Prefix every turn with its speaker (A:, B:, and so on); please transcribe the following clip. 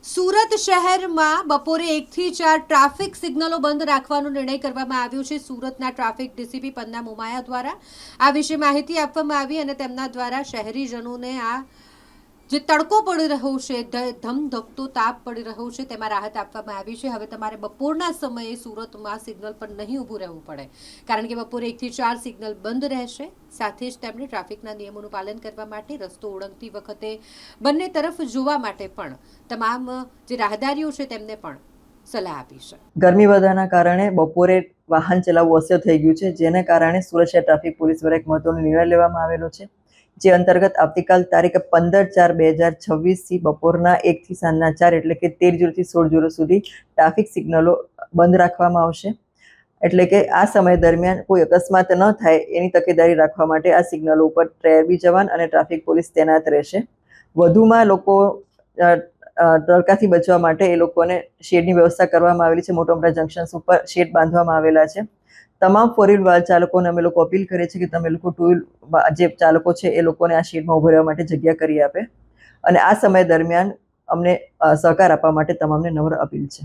A: સુરત શહેરમાં બપોરે 1 થી 4 ટ્રાફિક સિગ્નલો બંધ રાખવાનો નિર્ણય કરવામાં આવ્યો છે. સુરતના ટ્રાફિક ડીસીપી પન્ના મોમાયા દ્વારા આ વિશે માહિતી આપવામાં આવી અને તેમના દ્વારા શહેરીજનોને આ જે તડકો પડી રહ્યો છે, ધમધકતો તાપ પડી રહ્યો છે, તેમાં રાહત આપવામાં આવી છે. હવે તમારે બપોરના સમયે સુરતમાં સિગ્નલ પર નહીં ઊભું રહેવું પડે, કારણ કે બપોરે 1 થી 4 સિગ્નલ બંધ રહેશે. સાથે જ તેમણે ટ્રાફિકના નિયમોનું પાલન કરવા માટે રસ્તો ઓળંગતી વખતે બંને તરફ જોવા માટે પણ તમામ જે રાહદારીઓ છે તેમને પણ સલાહ આપી છે.
B: ગરમી વધવાના કારણે બપોરે વાહન ચલાવવું અસહ્ય થઈ ગયું છે, જેને કારણે સુરત શહેર ટ્રાફિક પોલીસ દ્વારા એક મહત્વનો નિર્ણય લેવામાં આવેલો છે, જે અંતર્ગત આવતીકાલ તારીખ 15/4/2026 બપોરના 1 થી સાંજના 4 એટલે કે 13 થી 16 સુધી ટ્રાફિક સિગ્નલો બંધ રાખવામાં આવશે. એટલે કે આ સમય દરમિયાન કોઈ અકસ્માત ન થાય એની તકેદારી રાખવા માટે આ સિગ્નલો ઉપર ટ્રેબી જવાન અને ટ્રાફિક પોલીસ તૈનાત રહેશે. વધુમાં લોકો તડકાથી બચવા માટે એ લોકોને શેડની વ્યવસ્થા કરવામાં આવેલી છે. મોટા મોટા જંકશન્સ ઉપર શેડ બાંધવામાં આવેલા છે. તમામ ફોર વ્હીલ વાહન ચાલકોને અમે લોકો અપીલ કરીએ છીએ કે તમે લોકો ટુ વ્હીલ જે ચાલકો છે એ લોકોને આ શેડમાં ઉભા રહેવા માટે જગ્યા કરી આપે અને આ સમય દરમિયાન અમને સહકાર આપવા માટે તમામને નમ્ર અપીલ છે.